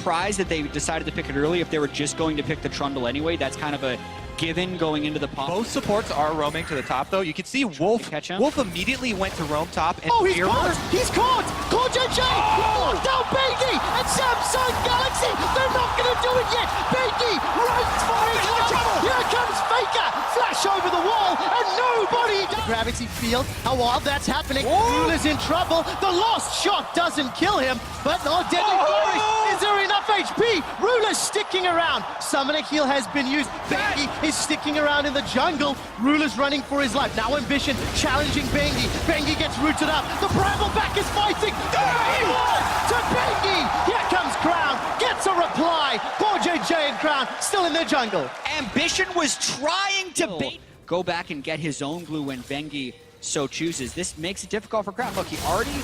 surprised that they decided to pick it early if they were just going to pick the Trundle anyway. That's kind of a given going into the pop. Both supports are roaming to the top, though. You can see Wolf. Catch him. Wolf immediately went to roam top. And oh, he's caught! He's caught! Call JJ! Oh! Down Bengi! And Samsung Galaxy! They're not going to do it yet! Bengi runs for his life! Here comes Faker! Flash over the wall, and nobody does. Gravity field, how wild that's happening. Rula's in trouble. The lost shot doesn't kill him, but no deadly flourish. Is there enough HP? Rula's sticking around. Summoner heal has been used. Bengi is sticking around in the jungle. Rula's running for his life. Now Ambition challenging Bengi. Bengi gets rooted up. The Brambleback is fighting. 3-1 to Bengi. Here comes Crown. Gets a reply. Poor JJ and Crown still in their jungle. Ambition was trying to bait. Go back and get his own blue when Bengi so chooses. This makes it difficult for Crown. Look, he already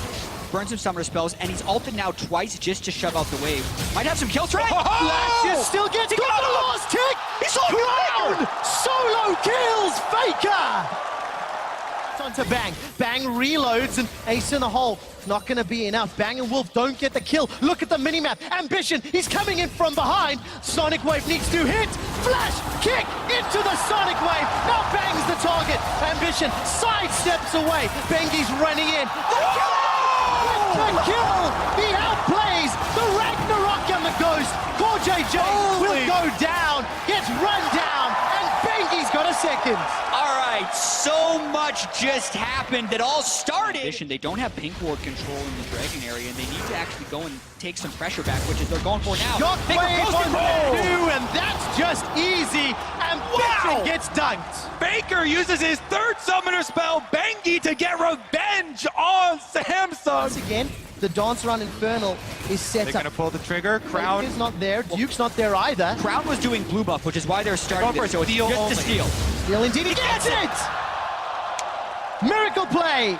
burned some summoner spells, and he's ulted now twice just to shove out the wave. Might have some kill try. Flash still gets the last tick. He's on Crown solo kills Faker. Onto Bang. Bang reloads and ace in the hole. Not going to be enough. Bang and Wolf don't get the kill. Look at the minimap. Ambition, he's coming in from behind. Sonic Wave needs to hit. Flash, kick into the Sonic Wave. Now Bang's the target. Ambition sidesteps away. Bengi's running in. The kill! He outplays the Ragnarok and the Ghost. Poor JJ will go down, gets run down, and Bengi's got a second. All right, so much just happened that all started. They don't have pink ward control in the Dragon area, and they need to actually go and take some pressure back, which is they're going for now. Shockwave on two, and that's just easy. Ambition gets dunked. Baker uses his third summoner spell, Bengi, to get revenge on Samsung. Once again, the dance run Infernal is set They're up. gonna pull the trigger. Crown is not there. Duke's not there either. Crown was doing blue buff, which is why they're starting for this, so it's steal just only. to steal. Steal indeed, he gets it! Miracle play!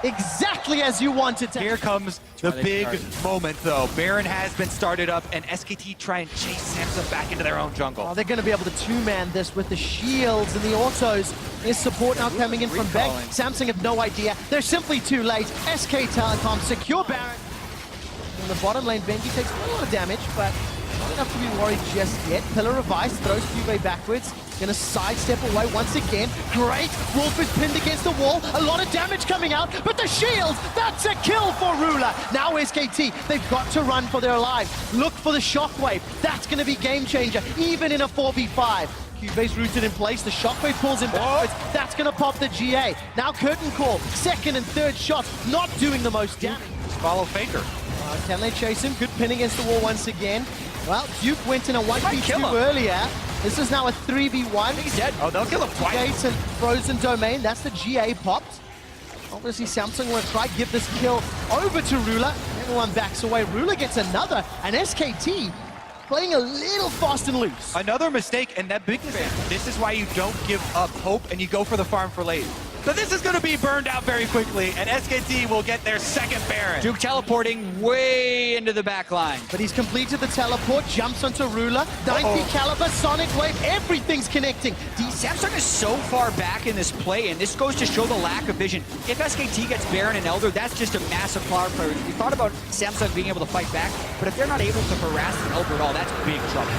Exactly as you wanted to. Here comes the big moment, though. Baron has been started up, and SKT try and chase Samsung back into their own jungle. Oh, they're going to be able to two-man this with the shields and the autos. There's support now coming in from Bang. Samsung have no idea. They're simply too late. SK Telecom secure Baron. In the bottom lane, Bengi takes a lot of damage, but not enough to be worried just yet. Pillar of Ice throws QB backwards. Gonna sidestep away once again. Great! Wolf is pinned against the wall. A lot of damage coming out, but the shield, that's a kill for Rula. Now SKT, they've got to run for their lives. Look for the shockwave. That's gonna be game changer, even in a 4v5. Cube's rooted in place, the shockwave pulls him backwards. That's gonna pop the GA. Now curtain call, second and third shots, not doing the most damage. Follow Faker. Can they chase him? Good pin against the wall once again. Well, Duke went in a 1v2 earlier. This is now a 3v1. He's dead. Oh, they'll kill him twice. Gates and Frozen Domain. That's the GA popped. Obviously, Samsung will try to give this kill over to Rula. Everyone backs away. Rula gets another. And SKT playing a little fast and loose. Another mistake, and that big fan. This is why you don't give up hope and you go for the farm for late. So this is going to be burned out very quickly, and SKT will get their second Baron. Duke teleporting way into the back line. But he's completed the teleport, jumps onto Rula, 90 caliber, Sonic Wave, everything's connecting. Samsung is so far back in this play, and this goes to show the lack of vision. If SKT gets Baron and Elder, that's just a massive flower player. We thought about Samsung being able to fight back, but if they're not able to harass an Elder at all, that's big trouble.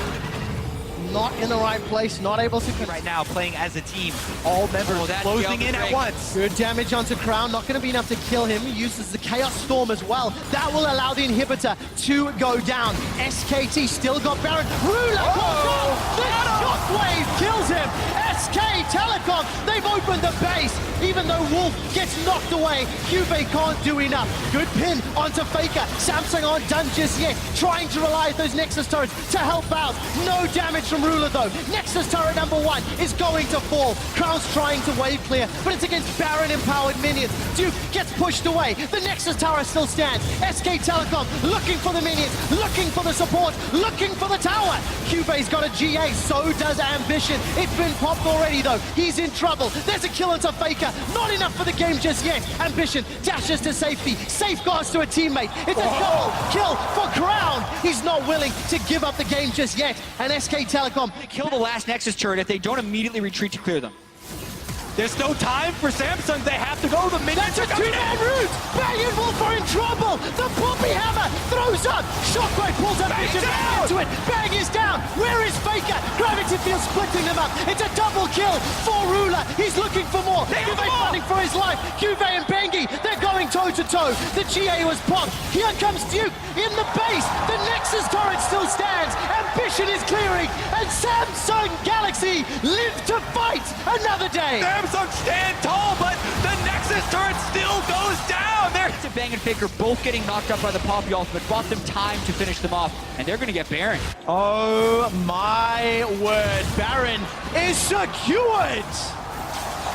Not in the right place, not able to... Right now, playing as a team, all members closing in at once. Good damage onto Crown, not going to be enough to kill him. He uses the Chaos Storm as well. That will allow the inhibitor to go down. SKT still got Baron. Rula the shockwave kills him. SK Telecom, they've opened the base. Even though Wolf gets knocked away, QB can't do enough. Good pin onto Faker. Samsung aren't done just yet. Trying to rely on those Nexus turrets to help out. No damage from Rula though. Nexus turret number 1 is going to fall. Crown's trying to wave clear, but it's against Baron empowered minions. Duke gets pushed away. The Nexus tower still stands. SK Telecom looking for the minions, looking for the support, looking for the tower. QB's got a GA, so does Ambition. It's been popped already though. He's in trouble. There's a kill into Faker. Not enough for the game just yet. Ambition dashes to safety, safeguards to a teammate. It's a double kill for Crown. He's not willing to give up the game just yet. And SK Telecom kill the last Nexus turret if they don't immediately retreat to clear them. There's no time for Samsung. They have to go. The minions That's a two-man route. Bang and Wolf are in trouble. The Poppy Hammer throws up. Shockwave pulls up. it. Bang is down. Where is Faker? Gravity Field splitting them up. It's a double kill for Ruler. He's looking for more. Juve fighting for his life. Juve and Bengi, they're going toe-to-toe. The GA was popped. Here comes Duke in the base. The Nexus turret still stands. Ambition is clearing. And Samsung Galaxy live to fight another day. Samsung stand tall, but the Nexus turret still goes down. They're Bang and Faker both getting knocked up by the Poppy ultimate, bought them time to finish them off, and they're going to get Baron. Oh my word, Baron is secured!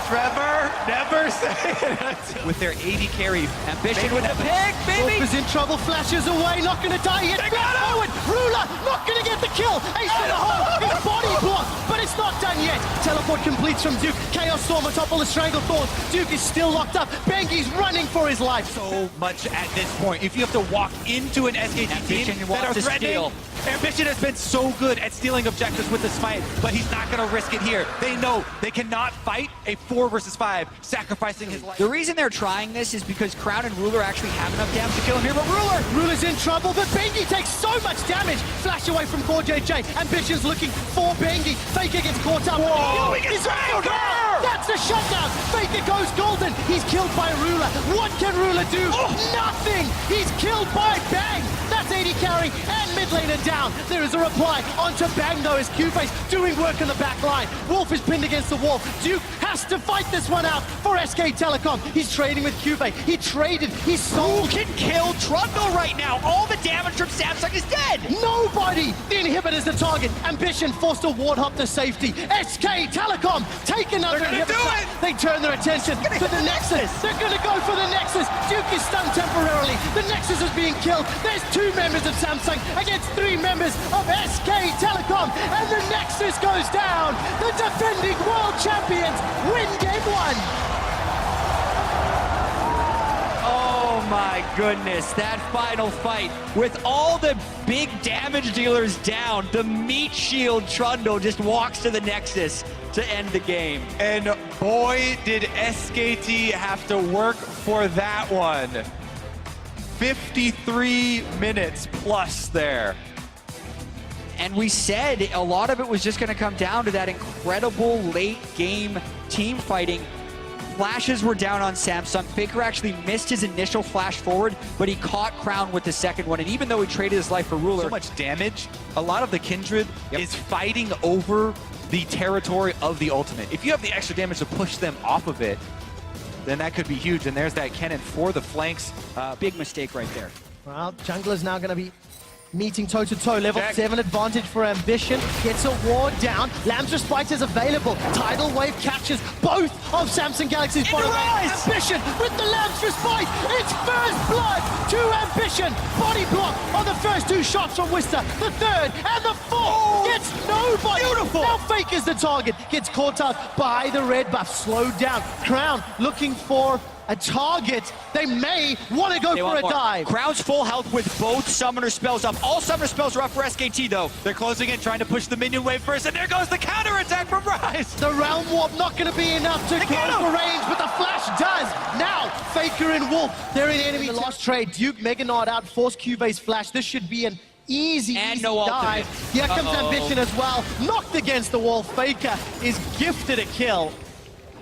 Trevor, never say it. With their 80 carry, Ambition with the pick, baby! Wolf is in trouble, flashes away, not gonna die yet. They got him! Forward, Ruler, not gonna get the kill. Ace in the hole, his body blocked, but it's not done yet. Teleport completes from Duke. Chaos Storm on top of the Stranglethorn. Duke is still locked up. Bengi's running for his life. So much at this point. If you have to walk into an SKT Ambition team wants that are to threatening, steal. Ambition has been so good at stealing objectives with the smite, but he's not going to risk it here. They know they cannot fight a 4 versus 5, sacrificing his life. The reason they're trying this is because Crown and Ruler actually have enough damage to kill him here, but Ruler's in trouble, but Bengi takes so much damage. Flash away from Core JJ. Ambition's looking for Bengi. Faker gets caught up. Whoa, he gets He's Faker! That's the shutdown. Faker goes golden. He's killed by Ruler. What can Ruler do? Nothing. He's killed by Bang. That's 80 carry and mid laner down. There is a reply onto Bang though as Q-Face doing work on the back line. Wolf is pinned against the wall. Duke has to fight this one out for SK Telecom. He's trading with Q-Face. He traded. He sold. who can kill Trundle right now? All the damage from Samsung is dead! Nobody! The inhibitor's the target. Ambition forced to ward hop to safety. SK Telecom take another They're gonna inhibitor. do it! They turn their attention to the Nexus. They're gonna go for the Nexus. Duke is stunned temporarily. The Nexus is being killed. There's 2 members of Samsung against 3 members of SK Telecom. And the Nexus goes down. The defending world champions win game 1. Oh my goodness, that final fight with all the big damage dealers down, the meat shield Trundle just walks to the Nexus to end the game. And boy, did SKT have to work for that one. 53 minutes plus there. And we said a lot of it was just going to come down to that incredible late game team fighting. Flashes were down on Samsung. Faker actually missed his initial flash forward, but he caught Crown with the second one. And even though he traded his life for Ruler, So much damage. A lot of the Kindred is fighting over the territory of the ultimate. If you have the extra damage to push them off of it, then that could be huge. And there's that cannon for the flanks. big mistake right there. Well, Jungler's now going to be meeting toe-to-toe. Level Jack. 7 advantage for Ambition. Gets a ward down. Lamb's Respite is available. Tidal Wave captures both of Samsung Galaxy's bottom lane. Ambition with the Lamb's Respite. It's first blood to Ambition. Body block on the first 2 shots from Wister. The third and the fourth gets nobody. Beautiful. Now Faker's the target. Gets caught up by the red buff. Slowed down. Crown looking for a target. They may want to go They for want a more. dive. Crown's full health with both summoner spells up. All summoner spells are up for SKT though. They're closing in, trying to push the minion wave first, and there goes the counterattack from Rise! The Realm Warp not going to be enough to They go get him. for range, but the Flash does. Now, Faker and Wolf, they're in enemy. The last trade, Duke Mega Nod out, force Q-Base Flash. This should be an easy And easy no dive. ultimate. Here comes Ambition as well. Knocked against the wall. Faker is gifted a kill.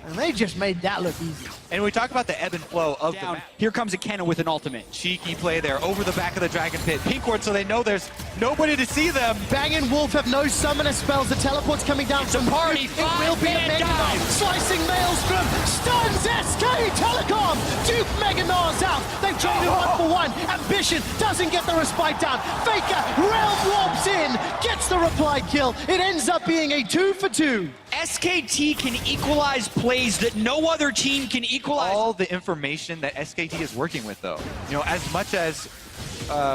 And they just made that look easy. And we talk about the ebb and flow of the Down. map. Here comes a cannon with an ultimate. Cheeky play there, over the back of the Dragon Pit. Pink ward, so they know there's nobody to see them. Bang and Wolf have no summoner spells. The teleport's coming down It's a from party. Duke. It will be a 5-man Mega Nod. dive. Slicing Maelstrom. Stuns SK Telecom. Duke Mega Nod's out. They've traded 1-for-1. Ambition doesn't get the respite down. Faker Realm Warps in. Gets the reply kill. It ends up being a 2-for-2. SKT can equalize plays that no other team can equalize. All the information that SKT is working with, though. You know, as much as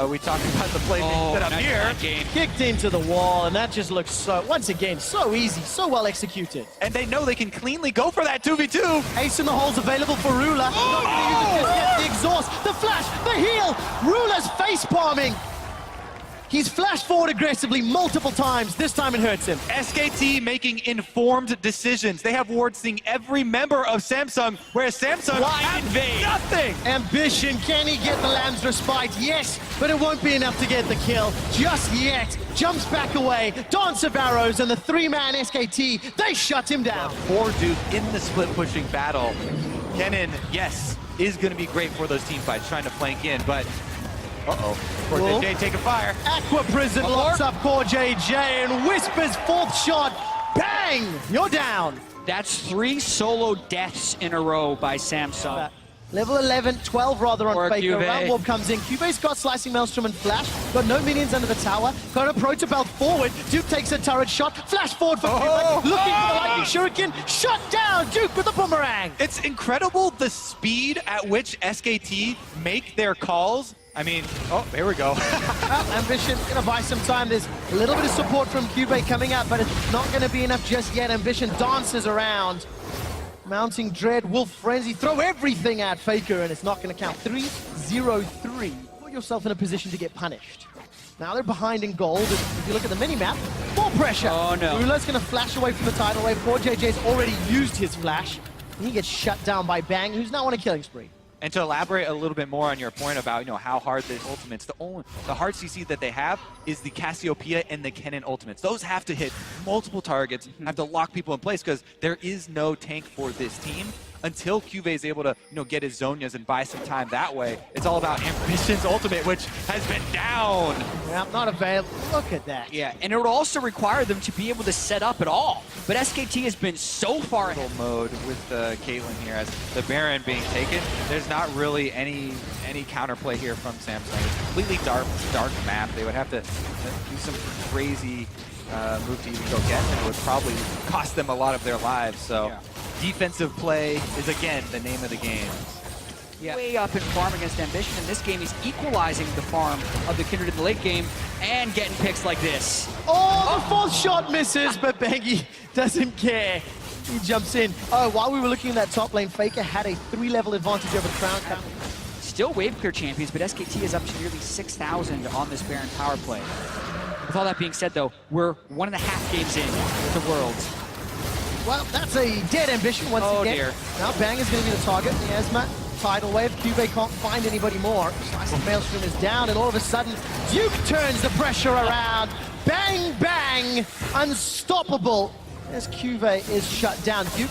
we talk about the play being set up nice here, that game. Kicked into the wall, and that just looks so, once again, so easy, so well executed. and they know they can cleanly go for that 2v2. Ace in the hole's available for Ruler. Not gonna use it just yet. The exhaust, the flash, the heal. Ruler's face palming. He's flashed forward aggressively multiple times. This time it hurts him. SKT making informed decisions. They have wards seeing every member of Samsung, whereas Samsung have nothing. Ambition, can he get the Lamb's Respite? Yes, but it won't be enough to get the kill just yet. Jumps back away, Dance of Arrows, and the three-man SKT, they shut him down. Poor Duke in the split-pushing battle. Kennen, yes, is going to be great for those team fights, trying to flank in, but Core JJ taking fire. Aqua Prison locks up Core JJ and whispers fourth shot. Bang! You're down. That's 3 solo deaths in a row by Samsung. Level 11, 12 rather on Or Faker. QV. Round Warp comes in. QV's got Slicing Maelstrom and Flash. Got no minions under the tower. Got a Proto Belt forward. Duke takes a turret shot. Flash forward for QV. Looking for the Lightning Shuriken. Shut down. Duke with the boomerang. It's incredible the speed at which SKT make their calls. I mean, there we go. Well, Ambition gonna buy some time. There's a little bit of support from QV coming up, but it's not gonna be enough just yet. Ambition dances around. Mounting Dread, Wolf Frenzy, throw everything at Faker, and it's not going to count. 3-0-3. Put yourself in a position to get punished. Now they're behind in gold. If you look at the mini-map, full pressure. Oh, no. Rula's going to flash away from the tidal wave. Poor JJ's already used his flash. And he gets shut down by Bang, who's now on a killing spree. And to elaborate a little bit more on your point about, how hard this ultimates, the hard CC that they have is the Cassiopeia and the Kennen ultimates. Those have to hit multiple targets, have to lock people in place, because there is no tank for this team until QV is able to, get his Zonias and buy some time that way. It's all about Ambition's ultimate, which has been down. Yeah, not available. Look at that. Yeah, and it would also require them to be able to set up at all. But SKT has been so far ahead. Mode with Caitlyn here as the Baron being taken. There's not really any counterplay here from Samsung. It's completely dark map. They would have to do some crazy move to even go get them. It would probably cost them a lot of their lives. So defensive play is, again, the name of the game. Yeah. Way up in farm against Ambition. In this game, he's equalizing the farm of the Kindred in the late game and getting picks like this. Oh, the fourth shot misses, but Bengi doesn't care. He jumps in. Oh, while we were looking at that top lane, Faker had a 3-level advantage over Crown Cap. Still wave clear champions, but SKT is up to nearly 6,000 on this Baron power play. With all that being said, though, we're 1.5 games in to Worlds. Well, that's a dead Ambition once again. Dear. Now Bang is going to be the target. Miasma, tidal wave. QV can't find anybody more. Slicing Maelstrom is down, and all of a sudden, Duke turns the pressure around. Bang, bang, unstoppable. As QV is shut down. Duke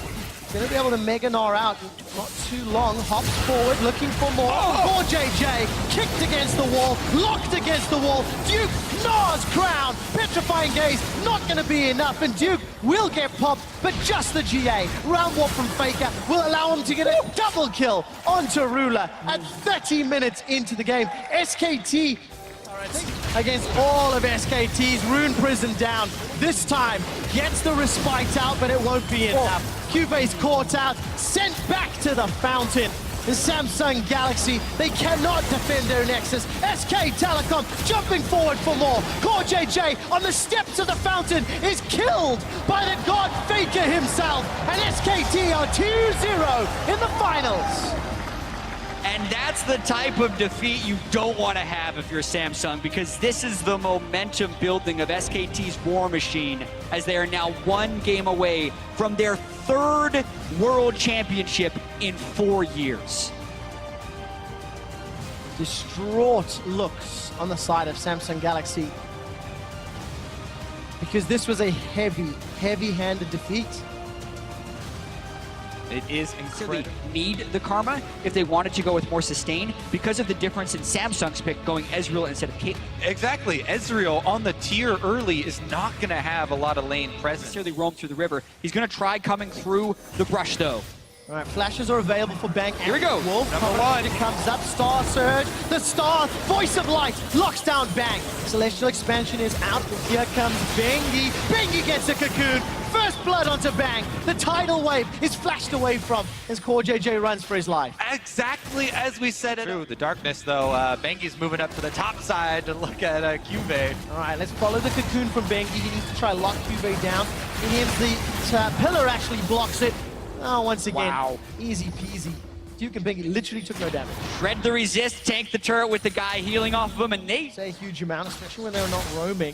going to be able to Mega Gnar out. Not too long. Hops forward, looking for more. Poor JJ, kicked against the wall, locked against the wall. Duke gnaws Crown. Petrifying Gaze, not going to be enough, and Duke will get popped, but just the GA. Round warp from Faker will allow him to get a double kill onto Rula at 30 minutes into the game. SKT against all of SKT's Rune Prison down. This time gets the respite out, but it won't be enough. QV's caught out, sent back to the fountain. The Samsung Galaxy, they cannot defend their Nexus. SK Telecom jumping forward for more. Core JJ on the steps of the fountain is killed by the god Faker himself. And SKT are 2-0 in the finals. And that's the type of defeat you don't want to have if you're Samsung, because this is the momentum building of SKT's War Machine, as they are now 1 game away from their 3rd World Championship in 4 years. Distraught looks on the side of Samsung Galaxy, because this was a heavy-handed defeat. It is incredible. So they need the Karma if they wanted to go with more sustain, because of the difference in Samsung's pick going Ezreal instead of Caitlyn. Exactly. Ezreal on the tier early is not going to have a lot of lane presence. Necessarily roam through the river. He's going to try coming through the brush, though. All right, flashes are available for Bang. Here we go. Wolf, Number 1. It comes up, Star Surge. The Star, Voice of Light, locks down Bang. Celestial Expansion is out. Here comes Bengi. Bengi gets a cocoon. First blood onto Bang. The tidal wave is flashed away from as Core JJ runs for his life. Exactly as we said it. Through the darkness, though, Bengi's moving up to the top side to look at QV. All right, let's follow the cocoon from Bengi. He needs to try lock QV down. In him, the pillar actually blocks it. Oh, once again, Wow. easy peasy. Duke and Bengi literally took no damage. Shred the resist, tank the turret with the guy healing off of him, and they... It's a huge amount, especially when they were not roaming.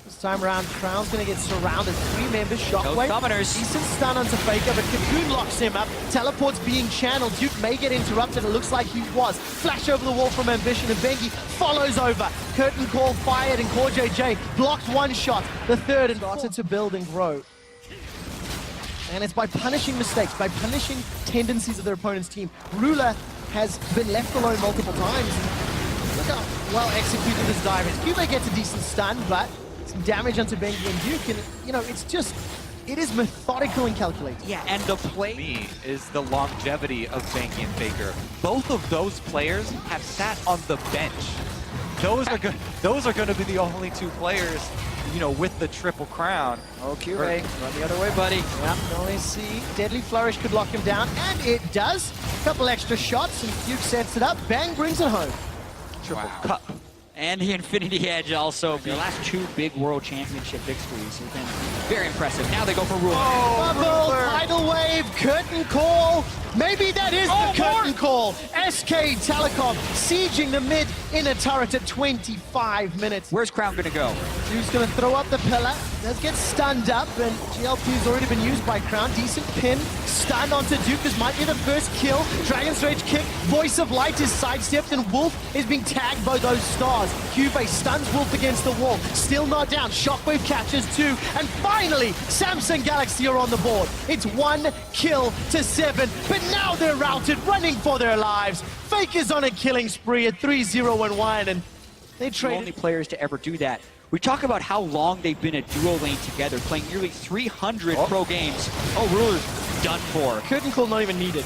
This time around, Crown's gonna get surrounded. 3 members, Shockwave. No summoners. Decent stun onto Faker, but Cocoon locks him up. Teleport's being channeled. Duke may get interrupted. It looks like he was. Flash over the wall from Ambition, and Bengi follows over. Curtain Call fired, and Core JJ blocked 1 shot. The third, and started to build and grow. And it's by punishing mistakes, by punishing tendencies of their opponent's team. Ruler has been left alone multiple times. Look how well executed this dive is. Cube gets a decent stun, but some damage onto Bengi and Duke, and you know, it's just, it is methodical and calculated. Yeah, and the play... Me is the longevity of Bengi and Faker. Both of those players have sat on the bench. Those are good. Those are going to be the only 2 players, you know, with the triple crown. Oh, Ray, run the other way, buddy. Yeah, can only see Deadly Flourish could lock him down, and it does. A couple extra shots, and Duke sets it up. Bang brings it home. Triple cup. And the Infinity Edge also. The last 2 big World Championship victories have been very impressive. Now they go for Ruler. Bubble, tidal wave, curtain call. Maybe that is the curtain call. SK Telecom sieging the mid inner turret at 25 minutes. Where's Crown gonna go? Duke's gonna throw up the pillar. Does get stunned up, and GLP's already been used by Crown. Decent pin, stun onto Duke. This might be the first kill. Dragon's Rage kick. Voice of Light is sidestepped, and Wolf is being tagged by those stars. Cube stuns Wolf against the wall. Still not down. Shockwave catches 2, and finally, Samsung Galaxy are on the board. It's 1 kill to 7, but now they're routed, running for their lives. Fake is on a killing spree at 3-0-1, and they The trade. only players to ever do that. We talk about how long they've been a duo lane together, playing nearly 300 pro games. Oh, Ruler's done for. Curtain call not even needed.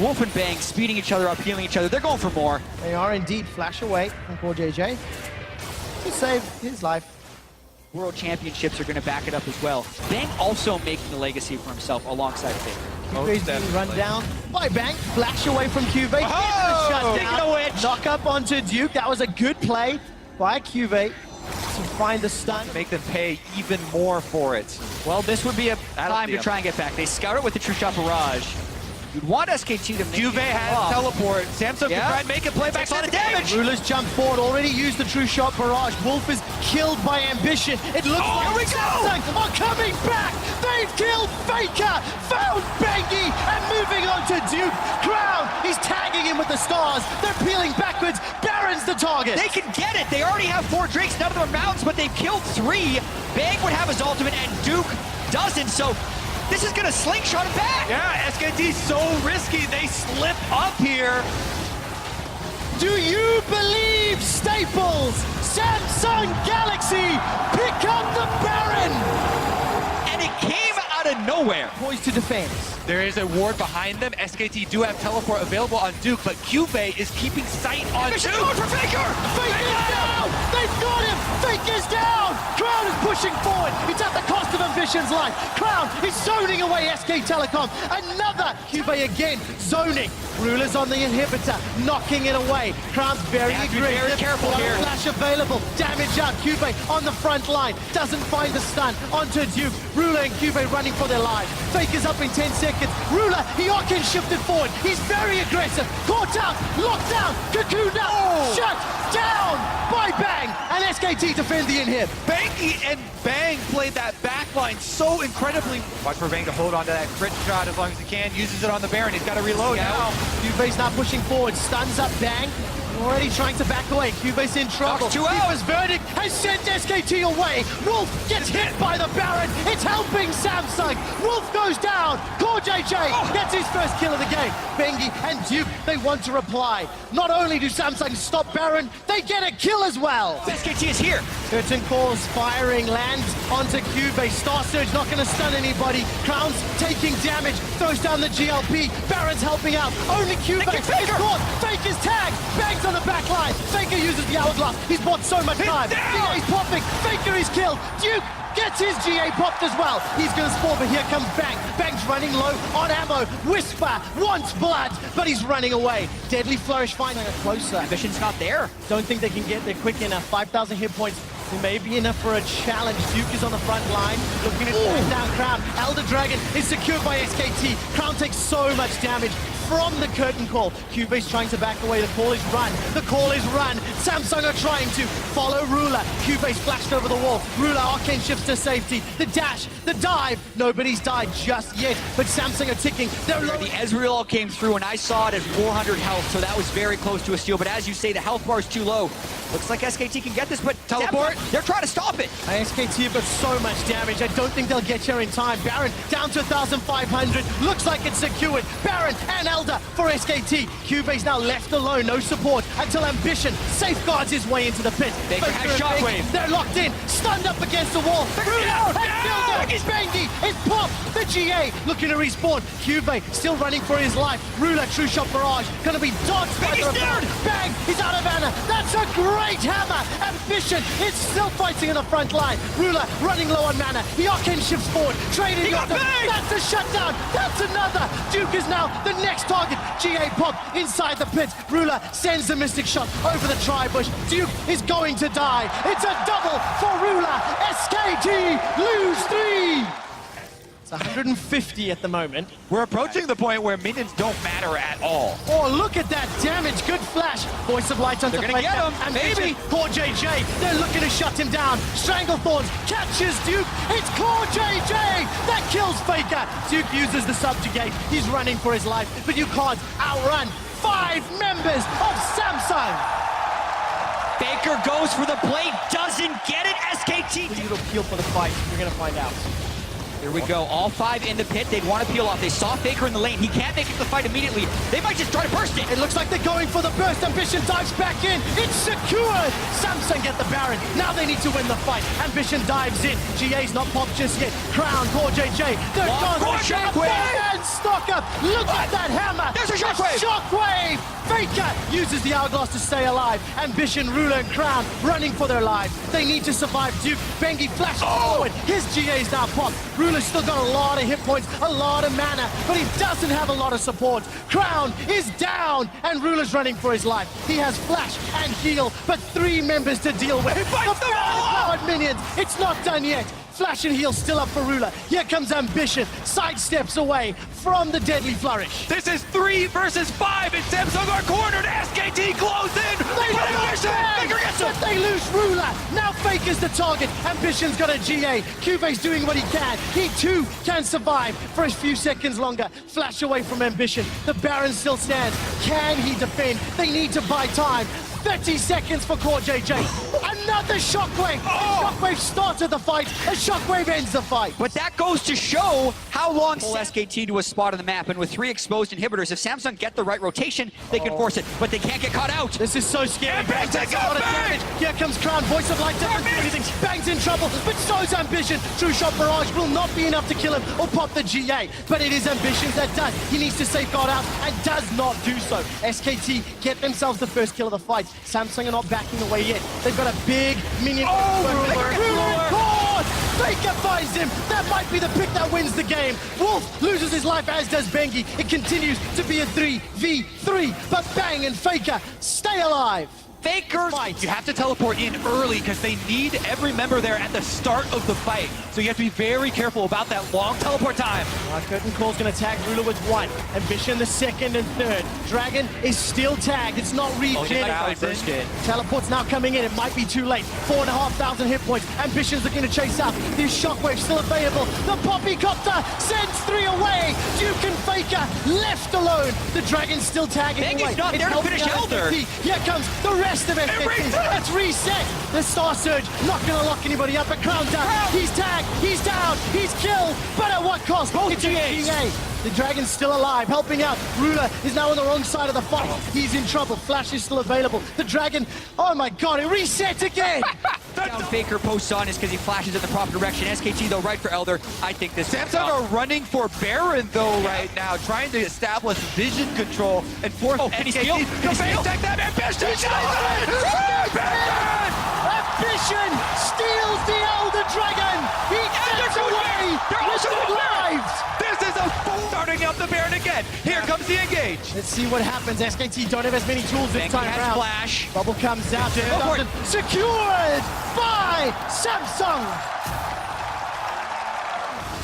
Wolf and Bang speeding each other up, healing each other. They're going for more. They are indeed. Flash away from Core JJ to save his life. World Championships are going to back it up as well. Bang also making the legacy for himself alongside Faker. Cube's being run down by Bang. Flash away from Cube. Gets the shutdown. Knock up onto Duke. That was a good play by Cube to find the stun. Make them pay even more for it. Well, this would be a time to try and get back. They scout it with the True Shot Barrage. You'd want SKT to make Juve has teleport. Samsung can try and make it play back. A lot of damage. Rulers jump forward, already used the True Shot Barrage. Wolf is killed by Ambition. It looks like Samsung are coming back. They've killed Faker, found Bengi, and moving on to Duke. Crown, he's tagging him with the stars. They're peeling backwards. Baron's the target. They can get it. They already have 4 drakes. None of them are mountains, but they've killed 3. Bang would have his ultimate, and Duke doesn't. So this is going to slingshot it back. Yeah, SKT's so risky. They slip up here. Do you believe, Staples? Samsung Galaxy pick up the Baron. And it came out of nowhere. Poised to defend. There is a ward behind them. SKT do have teleport available on Duke, but Cube is keeping sight on Duke. Going for Faker. Faker's down. They've got him. Faker's down. Crown is pushing forward. It's at the cost of Ambition's life. Crown is zoning away SK Telecom. Another Cube again zoning. Rulers on the inhibitor, knocking it away. Crown's very aggressive. Very careful here. Flash available. Damage out. Cube on the front line. Doesn't find the stun. Onto Duke. Ruler and Cube running for their lives. Faker's up in 10 seconds. Ruler, he can shifted forward. He's very aggressive. Caught out. Locked down. Cocooned up. Shut down by Bang. And SKT defend the inhib. Banky and Bang played that backline so incredibly. Watch for Bang to hold on to that crit shot as long as he can. Uses it on the Baron. He's got to reload now. Cube's now pushing forward. Stuns up Bang. Already trying to back away. Cube's in trouble. His verdict has sent SKT away. Wolf gets hit by the Baron. It's helping Samsung. Wolf goes down. Core JJ gets his first kill of the game. Bengi and Duke, they want to reply. Not only do Samsung stop Baron, they get a kill as well. SKT is here. Curtain calls, firing, lands onto Cube. Star Surge not going to stun anybody. Crown's taking damage, throws down the GLP. Baron's helping out. Only Cube is caught. Faker's tagged. Bangs on the back line. Faker uses the hourglass. He's bought so much time. GA's popping. Faker is killed. Duke gets his GA popped as well. He's going to spawn, but here comes Bang. Bang's running low on ammo. Whisper wants blood, but he's running away. Deadly Flourish finding it closer. Ambition's not there. Don't think they can get there quick enough. 5,000 hit points. It may be enough for a challenge. Duke is on the front line, looking at down Crown. Elder Dragon is secured by SKT. Crown takes so much damage. from the curtain call. Cube's trying to back away. The call is run. The call is run. Samsung are trying to follow Ruler. Cube's flashed over the wall. Ruler arcane shifts to safety. The dash, the dive. Nobody's died just yet, but Samsung are ticking. They're low. The Ezreal came through, and I saw it at 400 health, so that was very close to a steal. But as you say, the health bar is too low. Looks like SKT can get this, but Teleport. They're trying to stop it. SKT have got so much damage. I don't think they'll get here in time. Baron down to 1,500. Looks like it's secured. Baron and Elder for SKT. Cube's now left alone. No support until Ambition safeguards his way into the pit. Faker has Shockwave. They're locked in. Stunned up against the wall. Bengi is popped. The GA looking to respawn. Cube still running for his life. Ruler, true shot barrage. Gonna be dodged. Bang! He's out of mana. That's a great hammer. Ambition is still fighting in the front line. Ruler running low on mana. The arcane shifts forward. Trading off them. That's a shutdown. That's another. Duke is now the next target. GA pop inside the pit. Ruler sends the mystic shot over the tri-bush. Duke is going to die. It's a double for Ruler. SKT lose 3. It's 150 at the moment. We're approaching the point where minions don't matter at all. Oh, look at that damage. Good flash. Voice of Light onto They're gonna get him. And Maybe. Core JJ. They're looking to shut him down. Stranglethorns catches Duke. It's Core JJ that kills Faker. Duke uses the subjugate. He's running for his life, but you can't outrun 5 members of Samsung. Faker goes for the blade, doesn't get it. SKT. It'll peel for the fight. We're gonna find out. Here we go, all 5 in the pit. They'd want to peel off. They saw Faker in the lane. He can't make it to the fight immediately. They might just try to burst it. It looks like they're going for the burst. Ambition dives back in. It's secured. Samsung get the Baron. Now they need to win the fight. Ambition dives in. GA's not popped just yet. Crown, Core JJ. They're gone. And Stalker. Look at that hammer. There's a shockwave. Shockwave. Faker uses the hourglass to stay alive. Ambition, Ruler, and Crown running for their lives. They need to survive. Duke, Bengi flashes forward. His GA's now popped. Ruler's still got a lot of hit points, a lot of mana, but he doesn't have a lot of support. Crown is down, and Ruler's running for his life. He has flash and heal, but 3 members to deal with. He fights them all! Minions. It's not done yet. Flash and heal still up for Ruler. Here comes Ambition. Sidesteps away from the deadly flourish. This is 3 versus 5, and Samsung are cornered. SKT close in. But they lose Ruler. Now Faker's the target. Ambition's got a GA. Cube's doing what he can. He too can survive for a few seconds longer. Flash away from Ambition. The Baron still stands. Can he defend? They need to buy time. 30 seconds for Core JJ. Another Shockwave. Shockwave started the fight. A Shockwave ends the fight. But that goes to show how long SKT to a spot on the map. And with 3 exposed inhibitors, if Samsung get the right rotation, they can force it. But they can't get caught out. This is so scary. Bang takes a lot of damage. Here comes Crown. Voice of Light doesn't do anything. Bang's in trouble, but so's Ambition. True shot barrage will not be enough to kill him or pop the GA. But it is Ambition that does. He needs to safeguard out and does not do so. SKT get themselves the first kill of the fight. Samsung are not backing away yet. They've got a big minion. Faker finds him. That might be the pick that wins the game. Wolf loses his life, as does Bengi. It continues to be a 3v3, but Bang and Faker stay alive. Faker You have to teleport in early because they need every member there at the start of the fight. So you have to be very careful about that long teleport time. Curtain Call's going to tag Ruler with 1. Ambition the 2nd and 3rd. Dragon is still tagged. It's not regen. Teleport's now coming in. It might be too late. 4,500 hit points. Ambition's looking to chase out. This Shockwave still available. The Poppycopter sends 3 away. Duke and Faker left alone. The Dragon's still tagging away. Bengi's not there to finish Elder. Here comes the rest of SKT. Let's reset. The Star Surge not going to lock anybody up. But Crown down. He's tagged. He's down. He's killed. But at what cost? Both GA. The Dragon's still alive, helping out. Ruler is now on the wrong side of the fight. He's in trouble. Flash is still available. The Dragon, oh my god, it resets again. Down Faker posts on is because he flashes in the proper direction. SKT, though, right for Elder. I think this Samsung are running for Baron, though, right now, trying to establish vision control and force SKT to take that Ambition. Ambition steals the Elder Dragon. He gets away with the lives. This is a starting up the Baron again. Here comes the engage. Let's see what happens. SKT don't have as many tools this time around. Flash. Bubble comes out. Secured by Samsung.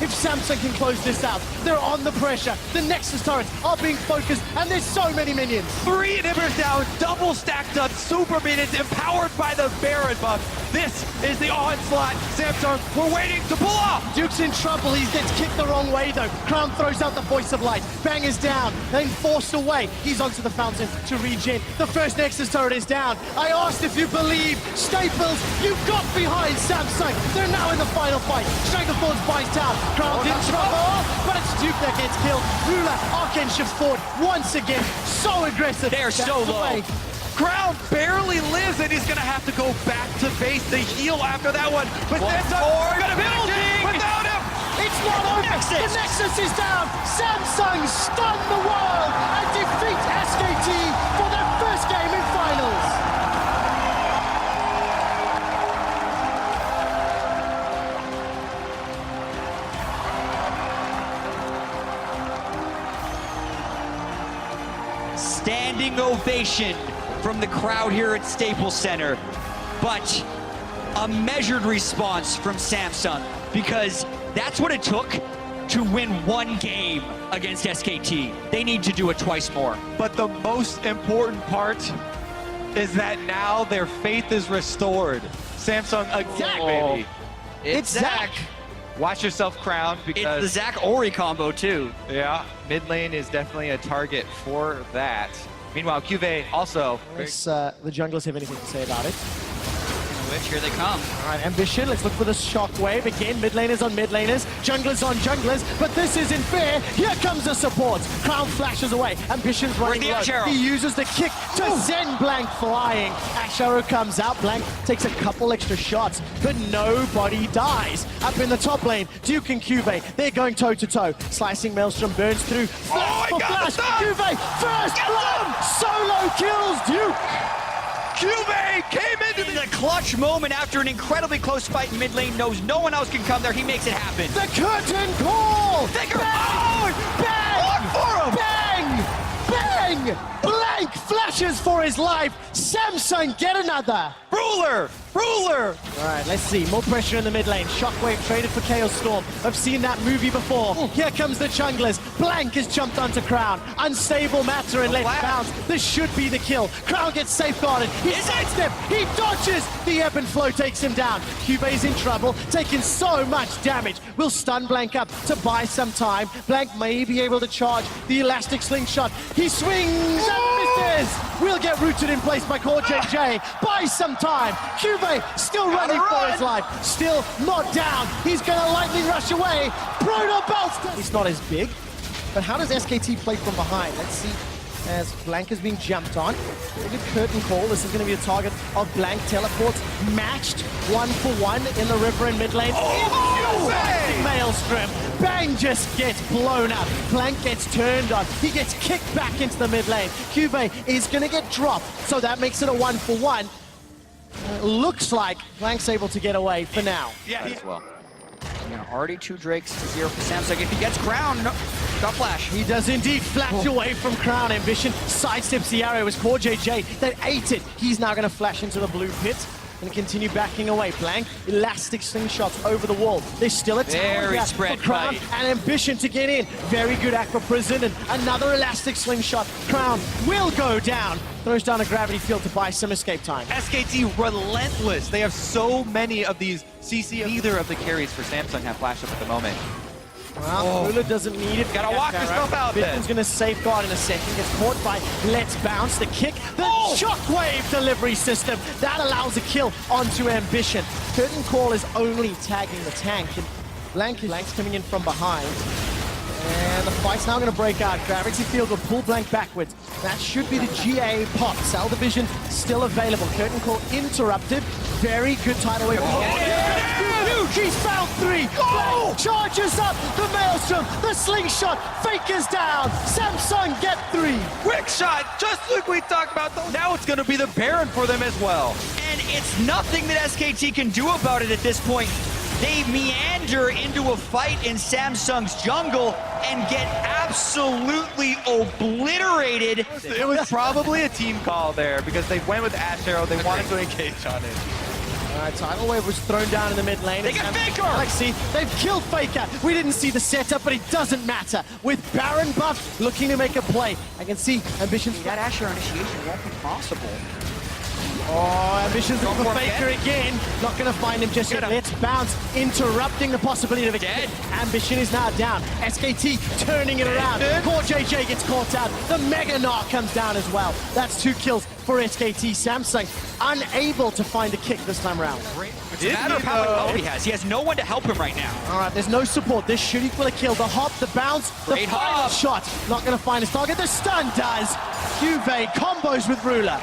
if Samsung can close this out. They're on the pressure. The Nexus turrets are being focused, and there's so many minions. 3 inhibitors down, double stacked up, super minions empowered by the Baron buff. This is the onslaught. Samsung, we're waiting to pull off. Duke's in trouble. He gets kicked the wrong way, though. Crown throws out the Voice of Light. Bang is down, then forced away. He's onto the fountain to regen. The first Nexus turret is down. I asked if you believe. Staples, you got behind Samsung. They're now in the final fight. Stranglethorns buys down. Crown's in trouble, but it's Duke that gets killed. Ruler, Arcane shifts forward once again. So aggressive. They're so low. Crown barely lives, and he's gonna have to go back to base the heal after that one. But Samsung gonna building without him. It's not over. The Nexus is down. Samsung stun the world and defeat SKT for their first game in finals. Standing ovation from the crowd here at Staples Center, but a measured response from Samsung, because that's what it took to win one game against SKT. They need to do it twice more. But the most important part is that now their faith is restored. Samsung again, baby. It's Zach. Watch yourself, Crown, because It's the Zach Ori combo too. yeah, mid lane is definitely a target for that. Meanwhile, QV also. Unless the junglers have anything to say about it. Which here they come. All right, Ambition, let's look for the shockwave. Again, mid laners on mid laners, junglers on junglers, but this isn't fair. Here comes the support. Crown flashes away. Ambition's running low. He uses the kick to send Blank flying. Ash Arrow comes out. Blank takes a couple extra shots, but nobody dies. Up in the top lane, Duke and QV, they're going toe-to-toe. Slicing Maelstrom burns through. Flash for flash. QV, first blood. Solo kills Duke. QV came into In the clutch moment after an incredibly close fight in mid lane, knows no one else can come there. He makes it happen. The curtain call! Bang! Bang! For him! Bang! Bang! Blank flashes for his life. Samsung get another. Ruler! Ruler! All right, let's see. More pressure in the mid lane. Shockwave traded for Chaos Storm. I've seen that movie before. Here comes the junglers. Blank has jumped onto Crown. Unstable matter and let bounce. This should be the kill. Crown gets safeguarded. He sidesteps. He dodges. The ebb and flow takes him down. Cube's in trouble, taking so much damage. Will stun Blank up to buy some time. Blank may be able to charge the elastic slingshot. He swings and misses. Will get rooted in place by Core JJ. Buy some time. Cube still running for his life. Still not down. He's going to lightning rush away. Proto Belster. He's not as big. But how does SKT play from behind? Let's see. As Blank is being jumped on. Maybe curtain call. This is going to be a target of Blank. Teleports matched 1-for-1 in the river in mid lane. Maelstrom. Bang just gets blown up. Blank gets turned on. He gets kicked back into the mid lane. Cube is going to get dropped. So that makes it a 1-for-1. Looks like Blank's able to get away for now. Yeah, as well. Already 2 Drakes to 0 for Samsung. If he gets Crown, got flash. He does indeed flash away from Crown. Ambition sidesteps the arrow. It was Core JJ that ate it. He's now going to flash into the blue pit and continue backing away. Blank, elastic slingshots over the wall. There's still a tower here for Crown and Ambition to get in. Very good Aqua Prison and another elastic slingshot. Crown will go down. Throws down a gravity field to buy some escape time. SKT relentless. They have so many of these CC. Neither of the carries for Samsung have flash up at the moment. Well, Ruler doesn't need it. Gotta walk yourself out then. Bitman's gonna safeguard in a second. Gets caught by Let's Bounce. The kick, the shockwave delivery system. That allows a kill onto Ambition. Curtain Call is only tagging the tank. And Blank's coming in from behind. And the fight's now going to break out. Gravity Field will pull Blank backwards. That should be the GA pop. Cell Division still available. Curtain Call interrupted. Very good tidal wave. He's found 3. Blank charges up the Maelstrom. The slingshot. Faker's down. Samsung get 3. Quick shot, just like we talked about. Now it's going to be the Baron for them as well. And it's nothing that SKT can do about it at this point. They meander into a fight in Samsung's jungle and get absolutely obliterated. It was probably a team call there because they went with Ash Arrow. They wanted to engage on it. Tidal Wave was thrown down in the mid lane. They get Faker! Galaxy, they've killed Faker. We didn't see the setup, but it doesn't matter. With Baron buff looking to make a play, I can see Ambition's... That Asher initiation won't be possible. Oh, Ambition's looking for Faker again. Not going to find him just yet. Let's bounce, interrupting the possibility of a dead. Ambition is now down. SKT turning it around. Core JJ gets caught out. The Mega Knock comes down as well. That's 2 kills for SKT. Samsung unable to find a kick this time around. It's a matter of how much health he has. He has no one to help him right now. All right, there's no support. This should equal a kill. The hop, the bounce, the final shot. Not going to find his target. The stun does. Juve combos with Ruler.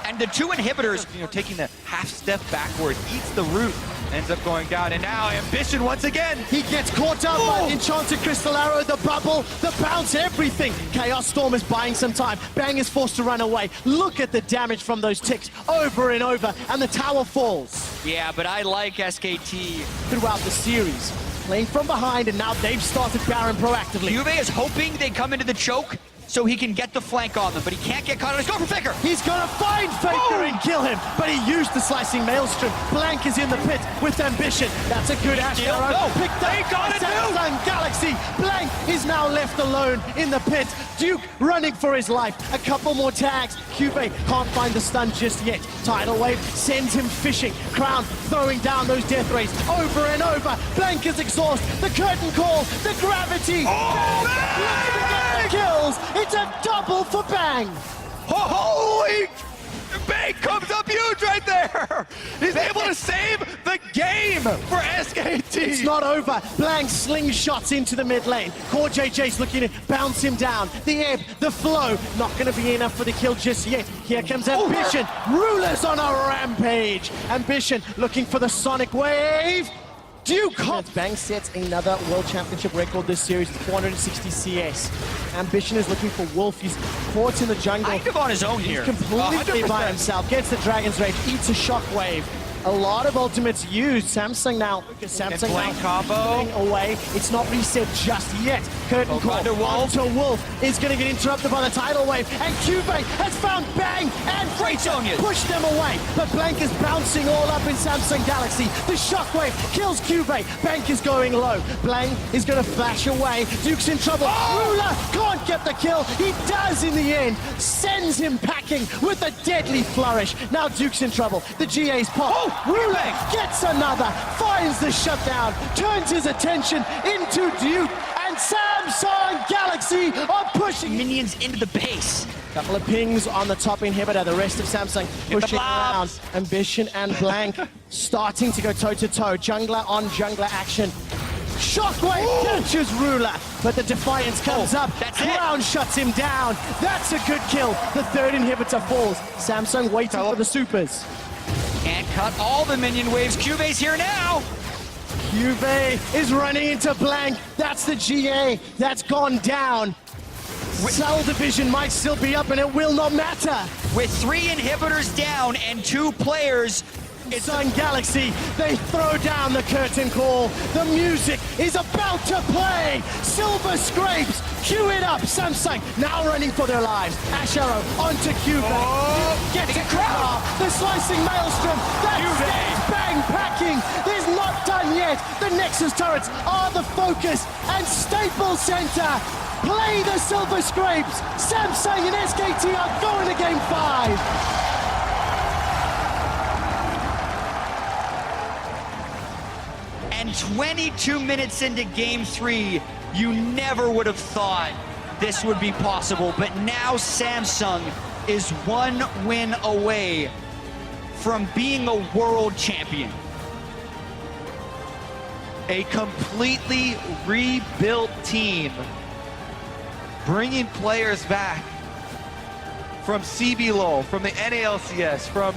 And the 2 inhibitors, taking the half step backward, eats the root, ends up going down, and now Ambition once again. He gets caught up by Enchanted Crystal Arrow, the bubble, the bounce, everything. Chaos Storm is buying some time. Bang is forced to run away. Look at the damage from those ticks over and over, and the tower falls. Yeah, but I like SKT. Throughout the series, playing from behind, and now they've started Baron proactively. Juve is hoping they come into the choke so he can get the flank on them, but he can't get caught. Let's go for Faker! He's gonna find Faker and kill him, but he used the slicing maelstrom. Blank is in the pit with Ambition. That's a good Ash arrow. No, picked up by Samsung Galaxy. Blank is now left alone in the pit. Duke running for his life. A couple more tags. Juve can't find the stun just yet. Tidal Wave sends him fishing. Crown throwing down those death rays over and over. Blank is exhausted. The curtain call, the gravity. Bang! Kills. It's a double for Bang. Holy! Bang comes up huge right there! He's able to save the game for SKT! It's not over. Blank slingshots into the mid lane. Core JJ's looking to bounce him down. The ebb, the flow, not going to be enough for the kill just yet. Here comes Ambition. Rulers on a rampage. Ambition looking for the Sonic Wave. Duke! Bang sets another World Championship record this series, 460 CS. Ambition is looking for Wolf. He's caught in the jungle. Kind of on his own here. Completely by himself. Gets the Dragon's Rage, eats a shockwave. A lot of ultimates used. Samsung now. Samsung now combo away. It's not reset just yet. Curtain call onto Wolf is going to get interrupted by the Tidal Wave. And Juve has found Bang and pushed them away. But Blank is bouncing all up in Samsung Galaxy. The shockwave kills Juve. Blank is going low. Blank is going to flash away. Duke's in trouble. Ruler can't get the kill. He does in the end. Sends him packing with a deadly flourish. Now Duke's in trouble. The GA's pop. Ruler gets another, finds the shutdown, turns his attention into Duke, and Samsung Galaxy are pushing minions into the base. Couple of pings on the top inhibitor, the rest of Samsung pushing around. Ambition and Blank starting to go toe-to-toe, jungler on jungler action. Shockwave catches Ruler, but the Defiance comes up. Crown shuts him down. That's a good kill. The 3rd inhibitor falls. Samsung waiting for the supers. Can't cut all the minion waves. Juve's here now. Juve is running into Blank. That's the GA. That's gone down. Cell division might still be up and it will not matter. With 3 inhibitors down and 2 players, it's on Galaxy. They throw down the curtain call. The music is about to play. Silver scrapes. Cue it up. Samsung now running for their lives. Ash arrow onto Juve. Gets a crowd. The slicing maelstrom. That's Bang packing. There's not done yet. The Nexus turrets are the focus. And Staples Center play the silver scrapes. Samsung and SKT are going to game 5. And 22 minutes into game 3, you never would have thought this would be possible. But now Samsung is 1 win away from being a world champion. A completely rebuilt team, bringing players back from CBLOL, from the NALCS, from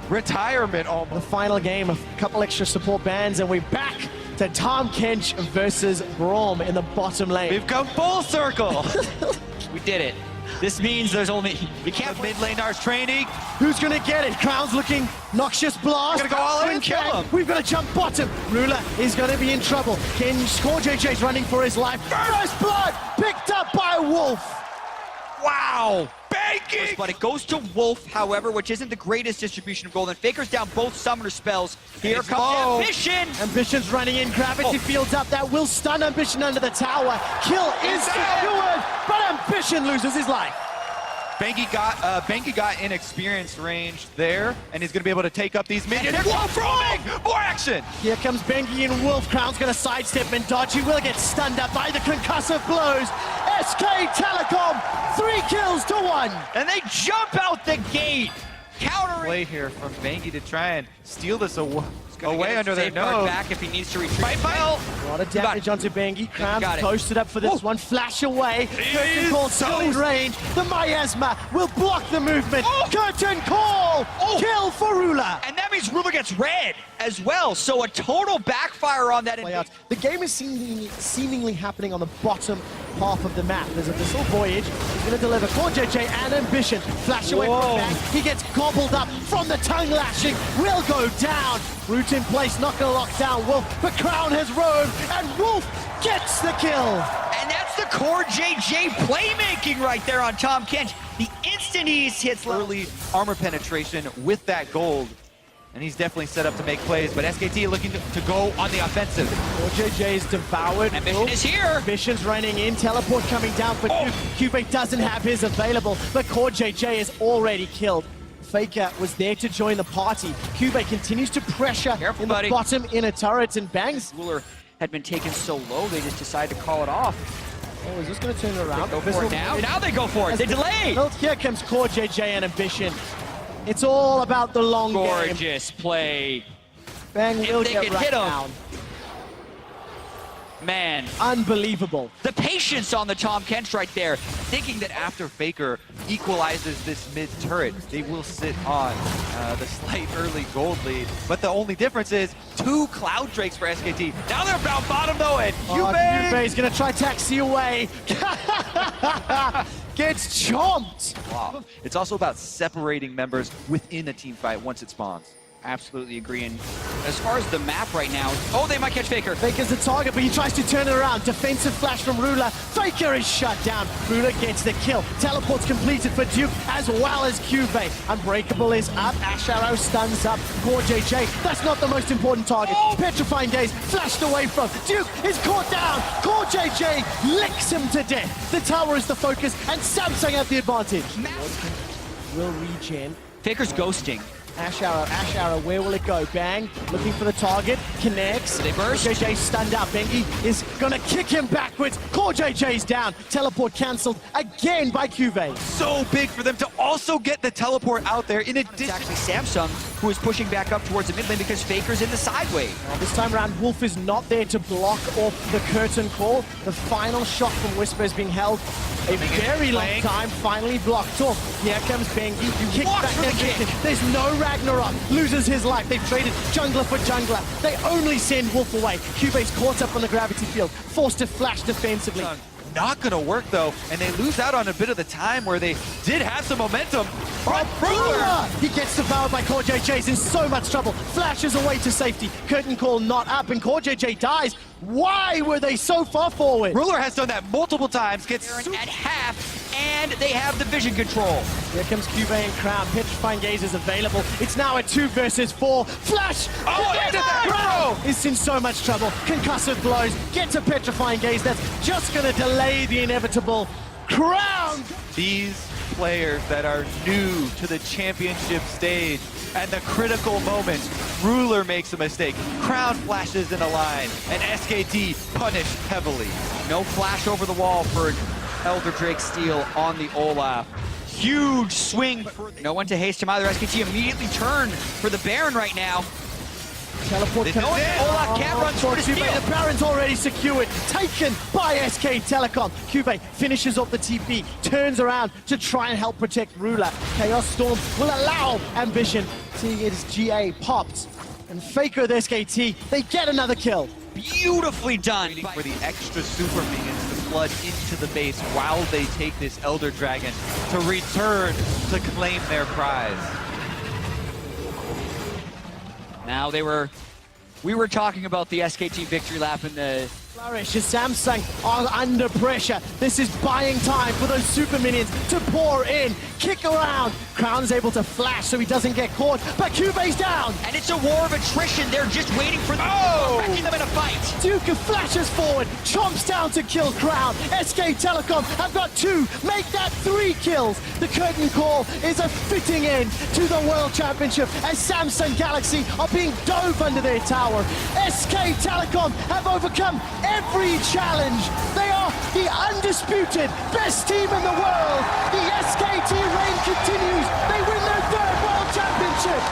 retirement almost. The final game, a couple extra support bands, and we're back to Tom Kench versus Braum in the bottom lane. We've come full circle. We did it. This means there's only... We can't... Mid laners training. Who's going to get it? Crown's looking. Noxious Blast. We're going to go all in and kill him. We've got to jump bottom. Ruler is going to be in trouble. Core JJ's running for his life. First blood picked up by Wolf. Wow! Banking! But it goes to Wolf, however, which isn't the greatest distribution of gold. And Faker's down both summoner spells. Here It's comes low. Ambition! Ambition's running in, gravity fields up, that will stun Ambition under the tower. Kill is secured, but Ambition loses his life. Banky got inexperienced range there, and he's gonna be able to take up these minions. Wolf roaming! More action! Here comes Bengi and Wolf. Crown's gonna sidestep and dodge. He will get stunned up by the concussive blows. SK Telecom, 3 kills to 1. And they jump out the gate! Countering! Play here from Banky to try and steal this away Get under his their safeguard nose. back if he needs to retreat. Fight. A lot of damage onto Bengi. Crown's got it. posted up for this one. Flash away. Curtain Call still in range. The Miasma will block the movement. Curtain Call! Kill for Ruler. And that means Ruler gets red as well. So a total backfire on that. Playouts. The game is seemingly happening on the bottom half of the map. There's a Missile Voyage. He's going to deliver Core JJ and Ambition. Flash away from back. He gets gobbled up from the tongue lashing. Will go down. Root in place, not going to lock down Wolf. But Crown has roamed, and Wolf gets the kill. And that's the Core JJ playmaking right there on Tom Kench. The instant he hits Early armor penetration with that gold. And he's definitely set up to make plays, but SKT looking to go on the offensive. Core JJ is devoured. Ambition is here. Ambition's running in, teleport coming down for Cube doesn't have his available, but Core JJ is already killed. Faker was there to join the party. Cube continues to pressure in the bottom inner turrets and bangs. Ruler had been taken so low, they just decided to call it off. Oh, is this going to turn it around? Go for it now. Now they go for it. They delay. Well, here comes Core JJ and Ambition. It's all about the long game. Gorgeous play. Bang will they get can right hit him. down. Man, Unbelievable. the patience on the Tom Kench right there. Thinking that after Faker equalizes this mid turret, they will sit on the slight early gold lead. But the only difference is 2 Cloud Drakes for SKT. Now they're down bottom though, and Cube is going to try taxi away. Gets chomped. Wow. It's also about separating members within a team fight once it spawns. Absolutely agree. And as far as the map right now, they might catch Faker. Faker's the target, but he tries to turn it around. Defensive flash from Ruler. Faker is shut down. Ruler gets the kill. Teleport's completed for Duke as well as Cube. Unbreakable is up. Ash Arrow stuns up Core JJ. That's not the most important target. Petrifying Gaze flashed away from. Duke is caught down. Core JJ licks him to death. The tower is the focus, and Samsung have the advantage. Will regen. Faker's ghosting. Ash Arrow, where will it go? Bang, looking for the target, connects. They burst. JJ stunned up. Bengi is gonna kick him backwards. Core JJ's down. Teleport cancelled again by Cuvée. So big for them to also get the teleport out there in addition. It's actually Samsung who is pushing back up towards the mid lane because Faker's in the sideway. This time around, Wolf is not there to block off the curtain call. The final shot from Whisper is being held a very long time, finally blocked off. Here comes Bengi, kicks back for the kick. There's no Ragnarok, loses his life. They've traded jungler for jungler. They only send Wolf away. Cube's caught up on the gravity field, forced to flash defensively. Not gonna work though, and they lose out on a bit of the time where they did have some momentum. Ruler! He gets devoured by Core JJ's in so much trouble. Flashes away to safety. Curtain call not up, and Core JJ dies. Why were they so far forward? Ruler has done that multiple times. Gets At half, and they have the vision control. Here comes Cube and Crown. Petrifying Gaze is available. It's now a 2 versus 4. Flash! Crown is in so much trouble. Concussive blows. Gets a Petrifying Gaze. That's just going to delay the inevitable. Crown! these players that are new to the championship stage. At the critical moments, Ruler makes a mistake, Crown flashes in a line, and SKT punished heavily. No flash over the wall for an Elder Drake steal on the Olaf. Huge swing. No one to haste him either. SKT immediately turned for the Baron right now. Teleport No one, Olaf can't run toward his steal. The Baron's already secured, taken by SK Telecom. Cube finishes off the TP, turns around to try and help protect Ruler. Chaos Storm will allow Ambition, seeing his GA popped. And Faker with SKT, they get another kill. Beautifully done. For the extra super minions to flood into the base while they take this Elder Dragon to return to claim their prize. Now they were We were talking about the SKT victory lap in the... Flourish as Samsung are under pressure. This is buying time for those super minions to pour in, kick around. Crown's able to flash so he doesn't get caught, but Cube's down. And it's a war of attrition. They're just waiting for wrecking them in a fight. Duke flashes forward, chomps down to kill Crown. SK Telecom have got 2, make that 3 kills. The curtain call is a fitting end to the World Championship as Samsung Galaxy are being dove under their tower. SK Telecom have overcome every challenge. They are the undisputed best team in the world. The SKT reign continues. They win their 3rd World Championship.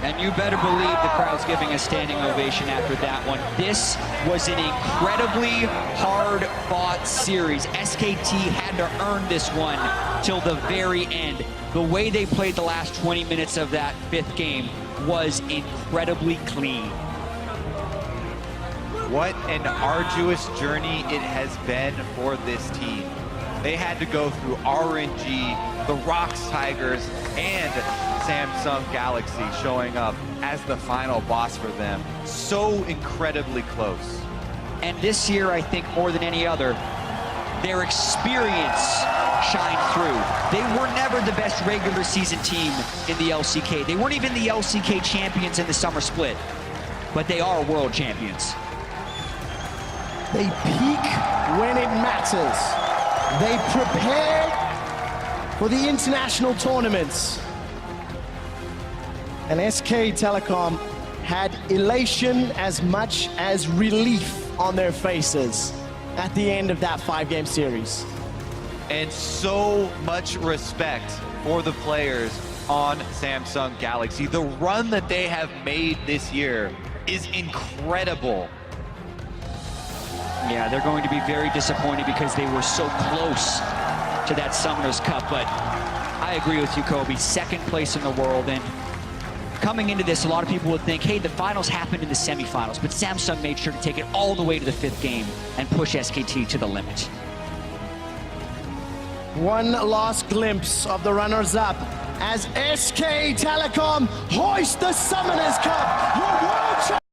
And you better believe the crowd's giving a standing ovation after that one. This was an incredibly hard-fought series. SKT had to earn this one till the very end. The way they played the last 20 minutes of that 5th game was incredibly clean. What an arduous journey it has been for this team. They had to go through RNG, the Rocks Tigers, and Samsung Galaxy showing up as the final boss for them. So incredibly close. And this year, I think more than any other, their experience shined through. They were never the best regular season team in the LCK. They weren't even the LCK champions in the summer split, but they are world champions. They peak when it matters. They prepare for the international tournaments. And SK Telecom had elation as much as relief on their faces at the end of that 5-game series. And so much respect for the players on Samsung Galaxy. The run that they have made this year is incredible. Yeah, they're going to be very disappointed because they were so close to that Summoners Cup, but I agree with you, Kobe. 2nd place in the world, and coming into this, a lot of people would think, hey, the finals happened in the semifinals, but Samsung made sure to take it all the way to the 5th game and push SKT to the limit. One last glimpse of the runners-up as SK Telecom hoist the Summoners Cup, your world champion.